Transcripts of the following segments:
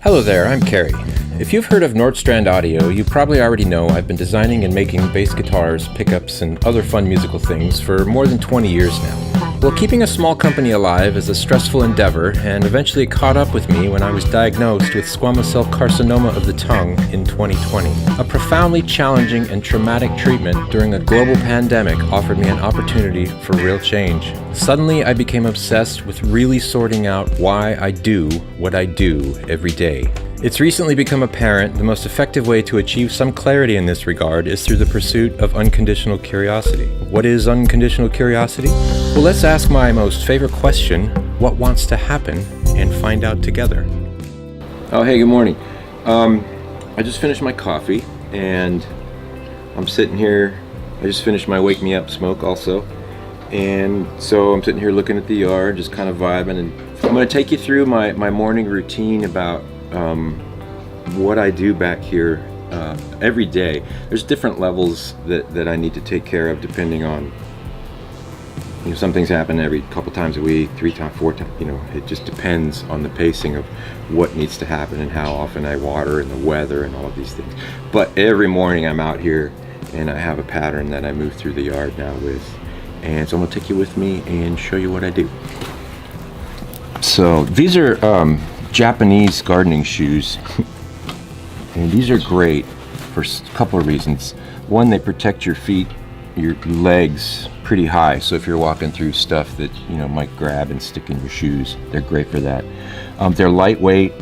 Hello there, I'm Kerry. If you've heard of Nordstrand Audio, you probably already know I've been designing and making bass guitars, pickups, and other fun musical things for more than 20 years now. Well, keeping a small company alive is a stressful endeavor, and eventually it caught up with me when I was diagnosed with squamous cell carcinoma of the tongue in 2020. A profoundly challenging and traumatic treatment during a global pandemic offered me an opportunity for real change. Suddenly, I became obsessed with really sorting out why I do what I do every day. It's recently become apparent the most effective way to achieve some clarity in this regard is through the pursuit of unconditional curiosity. What is unconditional curiosity? Well, let's ask my most favorite question, what wants to happen, and find out together. Oh, hey, good morning. I just finished my coffee, and I'm sitting here. I just finished my Wake Me Up smoke also. And so I'm sitting here looking at the yard, just kind of vibing, and I'm going to take you through my morning routine about what I do back here every day. There's different levels that I need to take care of depending on, you know, some things happen every couple times a week, 3 times, 4 times, you know, it just depends on the pacing of what needs to happen and how often I water and the weather and all of these things. But every morning I'm out here and I have a pattern that I move through the yard now with. And so I'm gonna take you with me and show you what I do. So these are Japanese gardening shoes, and these are great for a couple of reasons. One, they protect your feet, your legs pretty high, so if you're walking through stuff that, you know, might grab and stick in your shoes, they're great for that. They're lightweight,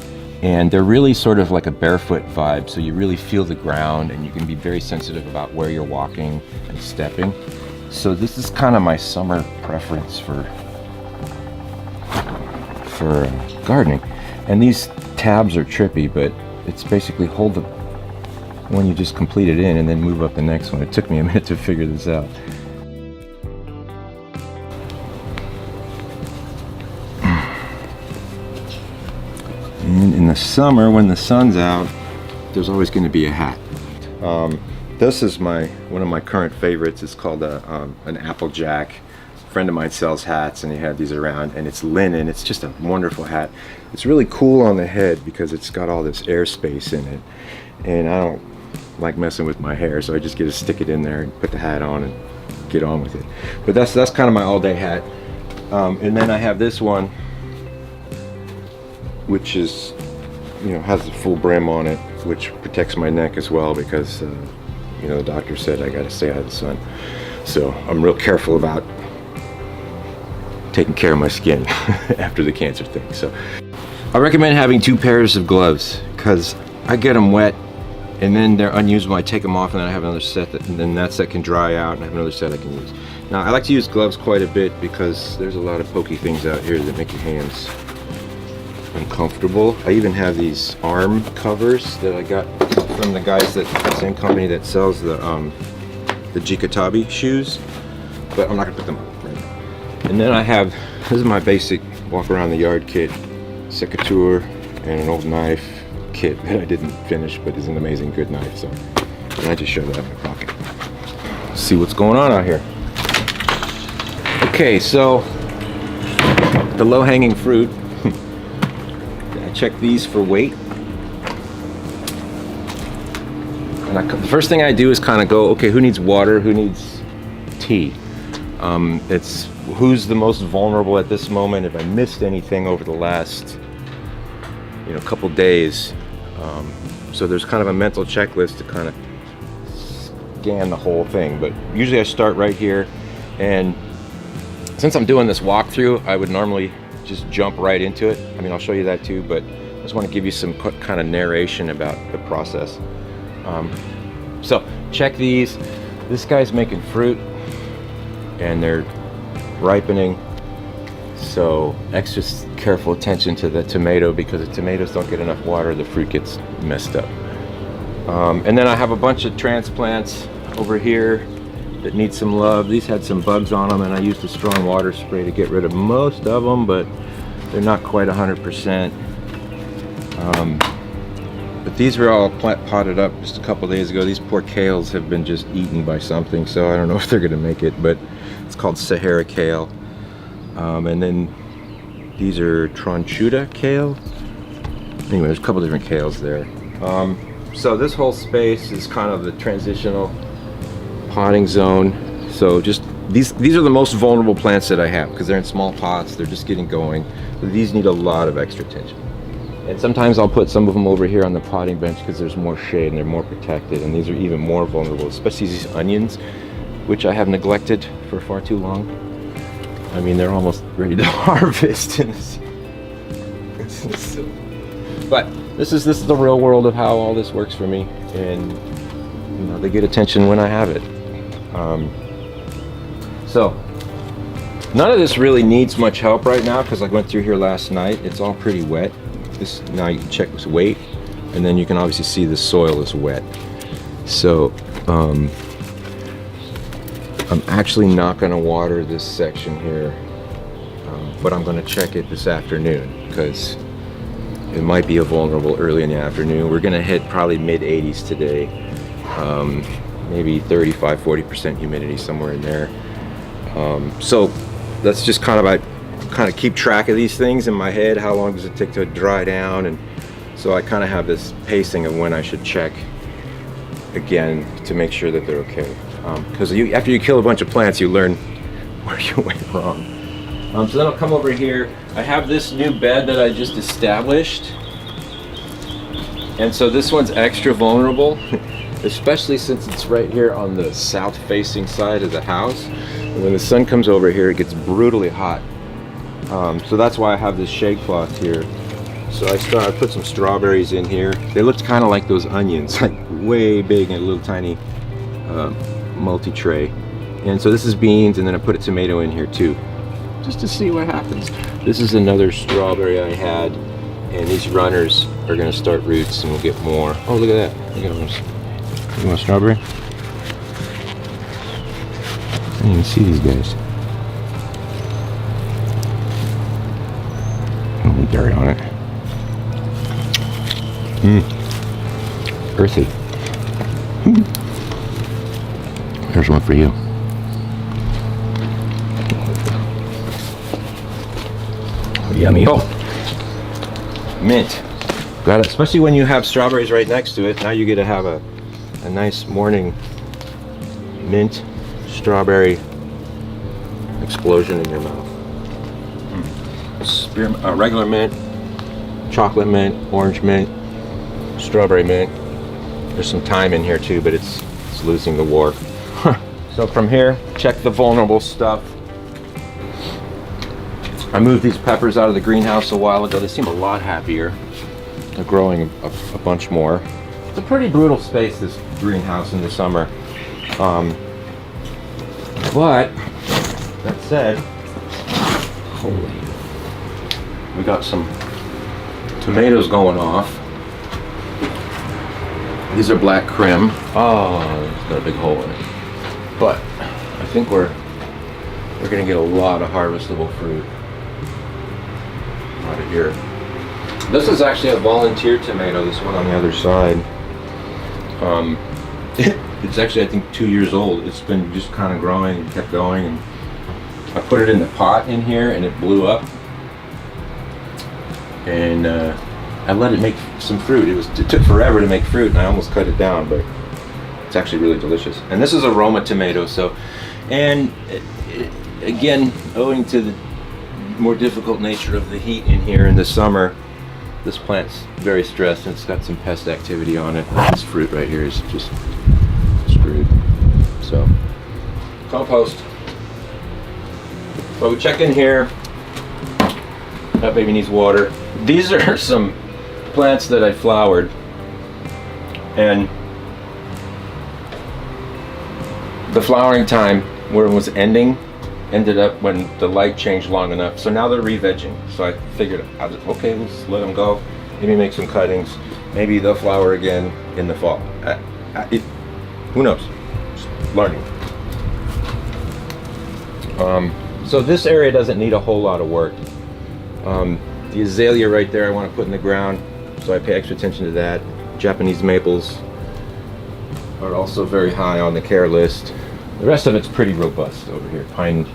and they're really sort of like a barefoot vibe, so you really feel the ground and you can be very sensitive about where you're walking and stepping. So this is kind of my summer preference for gardening. And these tabs are trippy, but it's basically hold the one you just completed in and then move up the next one. It took me a minute to figure this out. And in the summer, when the sun's out, there's always going to be a hat. This is one of my current favorites. It's called an Applejack. A friend of mine sells hats, and he had these around, and it's linen. It's just a wonderful hat. It's really cool on the head because it's got all this airspace in it, and I don't like messing with my hair, so I just get to stick it in there and put the hat on and get on with it. But that's kind of my all-day hat. And then I have this one, which is, you know, has a full brim on it, which protects my neck as well because you know, the doctor said I got to stay out of the sun. So I'm real careful about taking care of my skin after the cancer thing. So I recommend having 2 pairs of gloves because I get them wet and then they're unusable. I take them off and then I have another set and then that set can dry out and I have another set I can use. Now I like to use gloves quite a bit because there's a lot of pokey things out here that make your hands uncomfortable. I even have these arm covers that I got from the guys the same company that sells the Jikatabi shoes, but I'm not gonna put them on right now. And then I have, this is my basic walk around the yard kit, secateur, and an old knife kit that I didn't finish, but is an amazing good knife. So, and I just shove that in my pocket. Let's see what's going on out here. Okay, so the low-hanging fruit. I check these for weight. And the first thing I do is kind of go, okay, who needs water? Who needs tea? It's who's the most vulnerable at this moment. If I missed anything over the last, you know, couple days, so there's kind of a mental checklist to kind of scan the whole thing. But usually I start right here, and since I'm doing this walkthrough, I would normally just jump right into it. I mean, I'll show you that too, but I just want to give you some kind of narration about the process. So check these. This guy's making fruit and they're ripening, so extra careful attention to the tomato because the tomatoes don't get enough water, the fruit gets messed up. And then I have a bunch of transplants over here that need some love. These had some bugs on them and I used a strong water spray to get rid of most of them, but they're not quite 100%. But these were all potted up just a couple days ago. These poor kales have been just eaten by something, so I don't know if they're gonna make it, but it's called Sahara kale. And then these are Tronchuta kale. Anyway, there's a couple different kales there. So this whole space is kind of the transitional potting zone. So just these are the most vulnerable plants that I have because they're in small pots. They're just getting going. So these need a lot of extra attention. And sometimes I'll put some of them over here on the potting bench because there's more shade and they're more protected. And these are even more vulnerable, especially these onions, which I have neglected for far too long. I mean, they're almost ready to harvest. But this is the real world of how all this works for me, and you know, they get attention when I have it. So none of this really needs much help right now because I went through here last night. It's all pretty wet. This now you can check this weight, and then you can obviously see the soil is wet. So I'm actually not going to water this section here, but I'm going to check it this afternoon because it might be a vulnerable early in the afternoon. We're going to hit probably mid 80s today, maybe 35-40% humidity, somewhere in there. So that's just kind of keep track of these things in my head. How long does it take to dry down? And so I kind of have this pacing of when I should check again to make sure that they're okay. Because after you kill a bunch of plants, you learn where you went wrong. So then I'll come over here. I have this new bed that I just established. And so this one's extra vulnerable, especially since it's right here on the south-facing side of the house. And when the sun comes over here, it gets brutally hot. So that's why I have this shade cloth here. So I put some strawberries in here. They looked kind of like those onions, like way big and a little tiny multi-tray. And so this is beans, and then I put a tomato in here too, just to see what happens. This is another strawberry I had, and these runners are gonna start roots and we'll get more. Oh, look at that. Look at those. You want a strawberry? I didn't even see these guys. Oh, dirt on it. Earthy. There's one for you. Yummy. Oh, mint. Got it. Especially when you have strawberries right next to it. Now you get to have a nice morning mint strawberry explosion in your mouth. Regular mint, chocolate mint, orange mint, strawberry mint. There's some thyme in here too, but it's losing the war. So from here, check the vulnerable stuff. I moved these peppers out of the greenhouse a while ago. They seem a lot happier. They're growing a bunch more. It's a pretty brutal space, this greenhouse in the summer. But that said, holy, we got some tomatoes going off. These are black crim. Oh, it's got a big hole in it. But I think we're gonna get a lot of harvestable fruit out of here. This is actually a volunteer tomato, this one on the other side. It's actually, I think, 2 years old. It's been just kind of growing and kept going. And I put it in the pot in here and it blew up. And I let it make some fruit. It took forever to make fruit and I almost cut it down, but it's actually really delicious. And this is a Roma tomato, so, and again, owing to the more difficult nature of the heat in here in the summer, this plant's very stressed and it's got some pest activity on it. This fruit right here is just screwed. So, compost. But we check in here. That baby needs water. These are some plants that I flowered, and the flowering time where it was ending ended up when the light changed long enough. So now they're re-vegging. So I figured, okay, let's let them go. Maybe make some cuttings. Maybe they'll flower again in the fall. Who knows? Just learning. So this area doesn't need a whole lot of work. The azalea right there I want to put in the ground, so I pay extra attention to that. Japanese maples are also very high on the care list. The rest of it's pretty robust over here. Pine,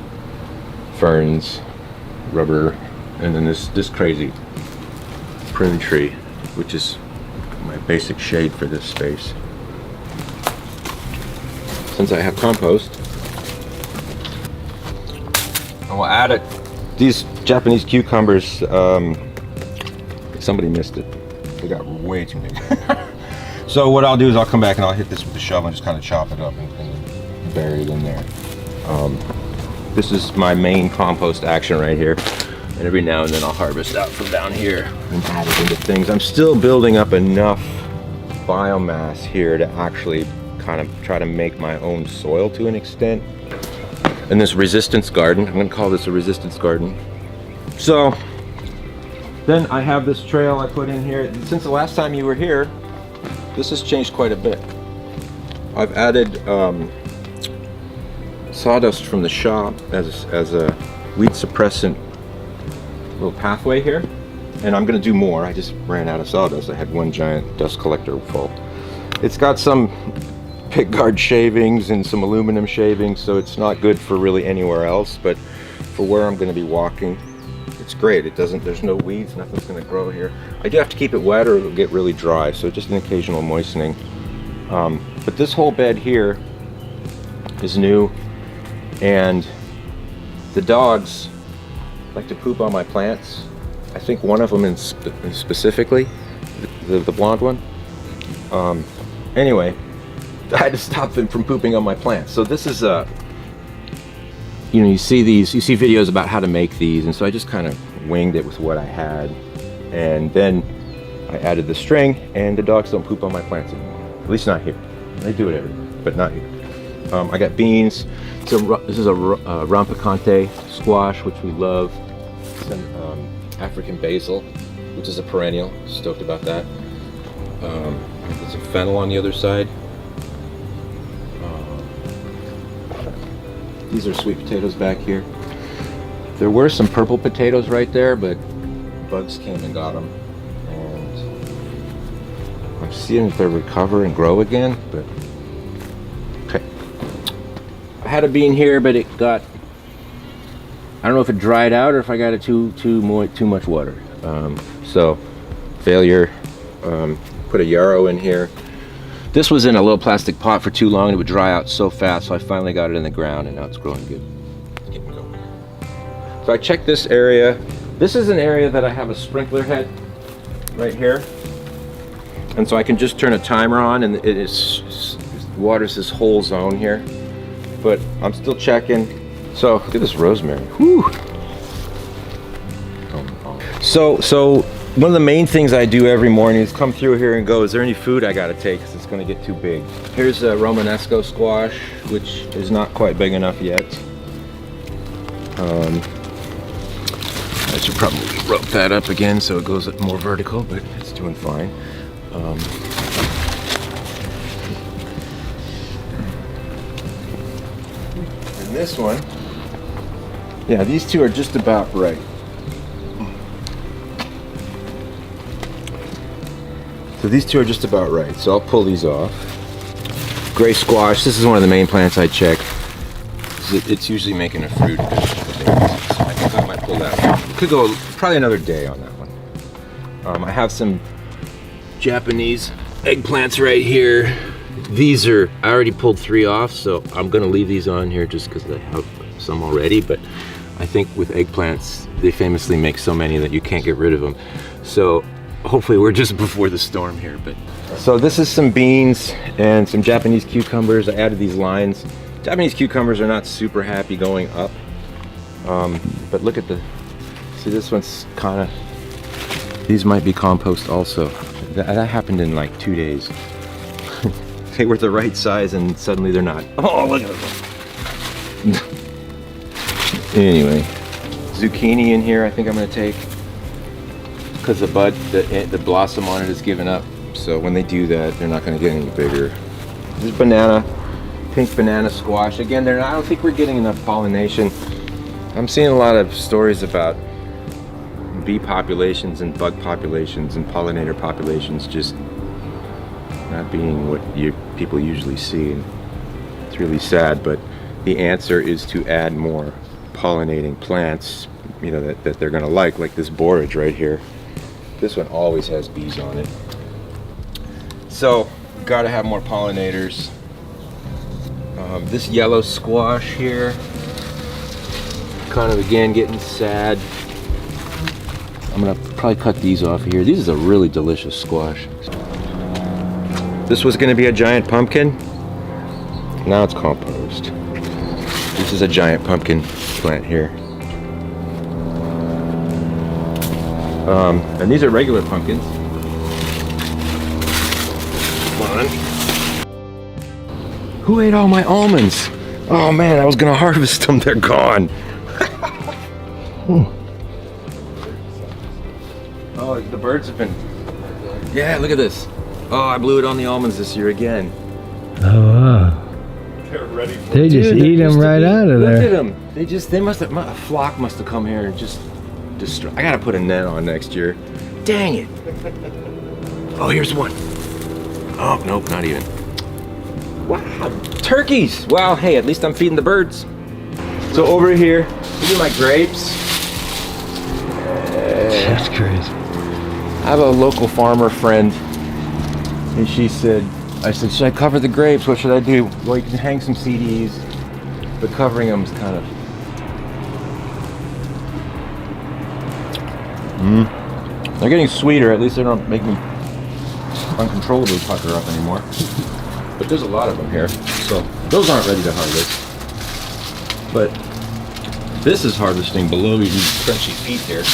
ferns, rubber, and then this crazy prune tree. which is my basic shade for this space. Since I have compost, I will add it. These Japanese cucumbers, somebody missed it. They got way too big. So what I'll do is I'll come back and I'll hit this with the shovel and just kind of chop it up and bury it in there. This is my main compost action right here. And every now and then I'll harvest out from down here and add it into things. I'm still building up enough biomass here to actually kind of try to make my own soil to an extent. And this resistance garden, I'm going to call this a resistance garden. So then I have this trail I put in here. Since the last time you were here, this has changed quite a bit. I've added sawdust from the shop as a weed suppressant little pathway here, and I'm going to do more. I just ran out of sawdust. I had one giant dust collector full. It's got some pickguard shavings and some aluminum shavings, so it's not good for really anywhere else, but for where I'm going to be walking, it's great. There's no weeds, nothing's going to grow here. I do have to keep it wet or it'll get really dry, so just an occasional moistening. But this whole bed here is new, and the dogs like to poop on my plants. I think one of them specifically, the blonde one. Anyway, I had to stop them from pooping on my plants. So this is you see videos about how to make these, and so I just kind of winged it with what I had, and then I added the string, and the dogs don't poop on my plants anymore. At least not here. They do it everywhere, but not here. I got beans. This is a rampicante squash, which we love. Some African basil, which is a perennial. Stoked about that. There's a fennel on the other side. These are sweet potatoes back here. There were some purple potatoes right there, but bugs came and got them. And I'm seeing if they recover and grow again, but okay. I had a bean here, but it got, I don't know if it dried out or if I got it too much water. So failure. Put a yarrow in here. This was in a little plastic pot for too long and it would dry out so fast, so I finally got it in the ground and now it's growing good. It's getting going. So I checked this area. This is an area that I have a sprinkler head right here. And so I can just turn a timer on and it waters this whole zone here. But I'm still checking. So look at this rosemary. Whew. So one of the main things I do every morning is come through here and go, is there any food I gotta take because it's gonna get too big. Here's a Romanesco squash, which is not quite big enough yet. I should probably rope that up again so it goes more vertical, but it's doing fine. And this one, yeah, these two are just about right. So these two are just about right, so I'll pull these off. Gray squash, this is one of the main plants I check. It's usually making a fruit. So I think I might pull that one. Could go probably another day on that one. I have some Japanese eggplants right here. These I already pulled 3 off, so I'm gonna leave these on here just because I have some already, but I think with eggplants, they famously make so many that you can't get rid of them. So hopefully we're just before the storm here. But so this is some beans and some Japanese cucumbers. I added these lines. Japanese cucumbers are not super happy going up, but look at see this one's kind of, these might be compost also. That happened in like 2 days. They were the right size and suddenly they're not. Oh, look at them. Anyway, zucchini in here I think I'm going to take, because the bud, the blossom on it is giving up. So when they do that, they're not going to get any bigger. This banana, pink banana squash. Again, I don't think we're getting enough pollination. I'm seeing a lot of stories about bee populations and bug populations and pollinator populations just not being what people usually see. And it's really sad, but the answer is to add more pollinating plants, that they're going to like this borage right here. This one always has bees on it. So, gotta have more pollinators. This yellow squash here, kind of again getting sad. I'm gonna probably cut these off here. This is a really delicious squash. This was gonna be a giant pumpkin. Now it's compost. This is a giant pumpkin plant here. And these are regular pumpkins. Come on. Who ate all my almonds? Oh man, I was gonna harvest them, they're gone. Oh, the birds have been... Yeah, look at this. Oh, I blew it on the almonds this year again. Oh, wow. They're ready for They just eat them right out of there. Look at them. They must have, a flock must have come here and just destroy. I gotta put a net on next year. Dang it. Oh, here's one. Oh, nope, not even. Wow, turkeys. Well, hey, at least I'm feeding the birds. So over here, these are my grapes. That's crazy. I have a local farmer friend, and I said, should I cover the grapes? What should I do? Well, you can hang some CDs, but covering them is kind of... They're getting sweeter. At least they don't make me uncontrollably pucker up anymore. But there's a lot of them here, so those aren't ready to harvest. But this is harvesting below these crunchy feet here.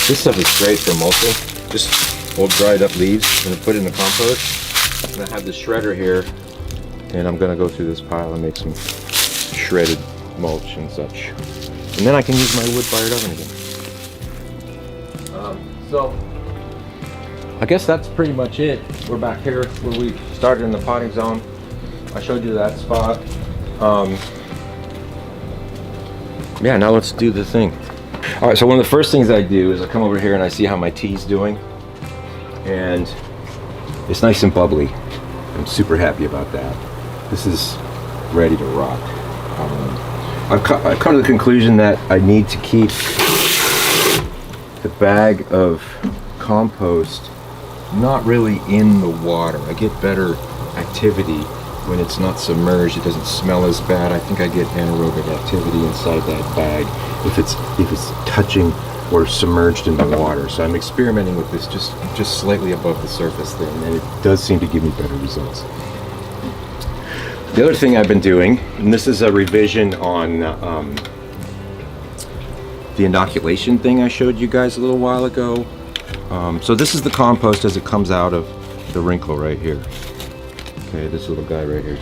This stuff is great for mulching. Just old dried up leaves. I'm gonna put it in the compost. I'm gonna have this shredder here, and I'm gonna go through this pile and make some shredded mulch and such. And then I can use my wood-fired oven again. So I guess that's pretty much it. We're back here where we started in the potting zone. I showed you that spot. Yeah, now let's do the thing. All right, so one of the first things I do is I come over here and I see how my tea's doing. And it's nice and bubbly. I'm super happy about that. This is ready to rock. I've come to the conclusion that I need to keep the bag of compost not really in the water. I get better activity when it's not submerged. It doesn't smell as bad. I think I get anaerobic activity inside that bag if it's touching or submerged in the water. So I'm experimenting with this just slightly above the surface thing, and it does seem to give me better results. The other thing I've been doing, and this is a revision on the inoculation thing I showed you guys a little while ago. So this is the compost as it comes out of the wrinkle right here. Okay, this little guy right here.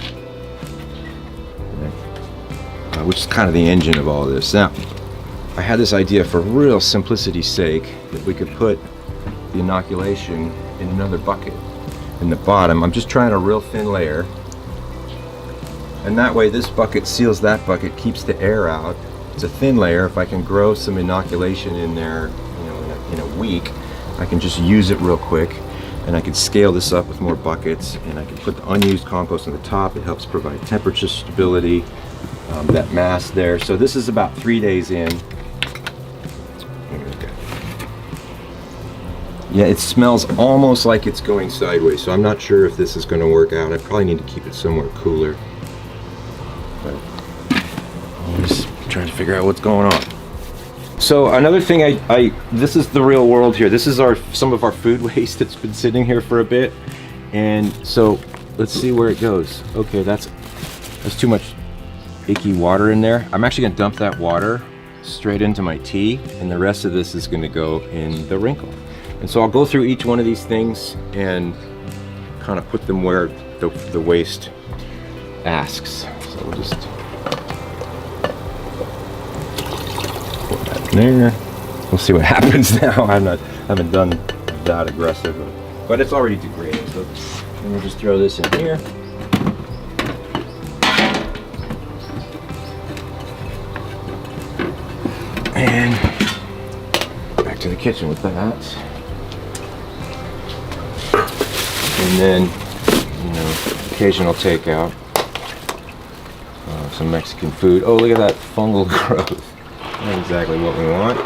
Which is kind of the engine of all this. Now, I had this idea for real simplicity's sake that we could put the inoculation in another bucket in the bottom. I'm just trying a real thin layer. And that way this bucket seals that bucket, keeps the air out. It's a thin layer. If I can grow some inoculation in there, you know, in a week, I can just use it real quick, and I can scale this up with more buckets, and I can put the unused compost on the top. It helps provide temperature stability, that mass there. So this is about 3 days in. Yeah, it smells almost like it's going sideways, so I'm not sure if this is going to work out. I probably need to keep it somewhere cooler. But I'm just trying to figure out what's going on. So another thing, this is the real world here. This is some of our food waste that's been sitting here for a bit, and so let's see where it goes. Okay, that's too much icky water in there. I'm actually going to dump that water straight into my tea, and the rest of this is going to go in the wrinkle. And so I'll go through each one of these things and kind of put them where the waste asks. So we'll just put that in there. We'll see what happens now. I haven't done that aggressive, but it's already degraded. So we'll just throw this in here. And back to the kitchen with that. And then, you know, occasional takeout. Some Mexican food. Oh, look at that fungal growth. Not exactly what we want.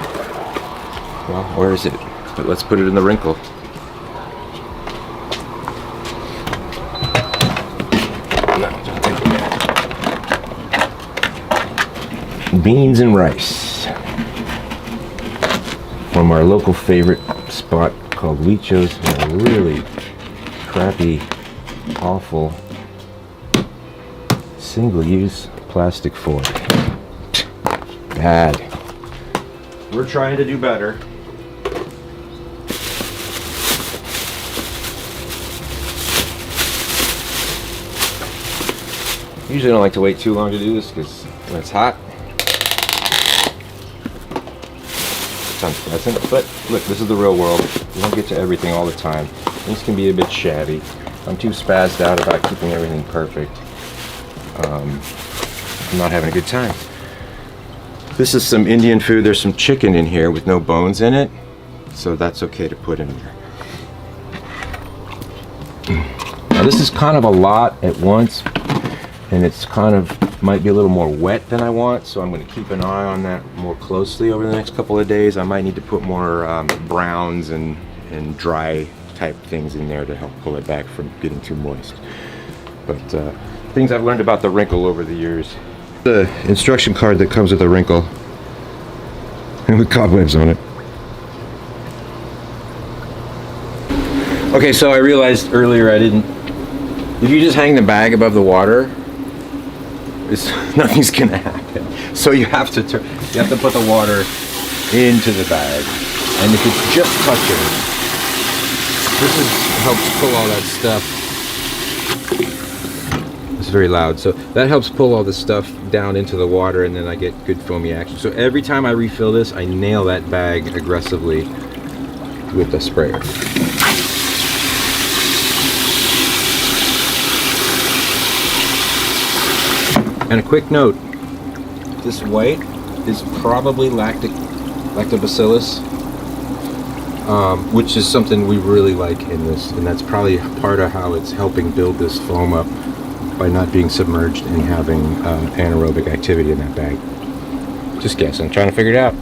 Well, where is it? But let's put it in the wrinkle. No, don't take it. Beans and rice from our local favorite spot called Licho's. A really crappy, awful, single-use plastic fork. Bad. We're trying to do better. Usually don't like to wait too long to do this because when it's hot, it's unpleasant. But look, this is the real world. You don't get to everything all the time. Things can be a bit shabby. I'm too spazzed out about keeping everything perfect. I'm not having a good time. This is some Indian food. There's some chicken in here with no bones in it, so that's okay to put in there. Now this is kind of a lot at once, and it's kind of might be a little more wet than I want, so I'm going to keep an eye on that more closely over the next couple of days. I might need to put more browns and dry type things in there to help pull it back from getting too moist. But things I've learned about the wrinkle over the years. The instruction card that comes with the wrinkle and with cobwebs on it. Okay, so I realized earlier I didn't. If you just hang the bag above the water, nothing's gonna happen. So you have to put the water into the bag, and if it's just touching, helps pull all that stuff. It's very loud, so that helps pull all the stuff down into the water, and then I get good foamy action. So every time I refill this, I nail that bag aggressively with the sprayer. And a quick note, this white is probably lactobacillus, which is something we really like in this, and that's probably part of how it's helping build this foam up by not being submerged and having anaerobic activity in that bag. Just guess, I'm trying to figure it out.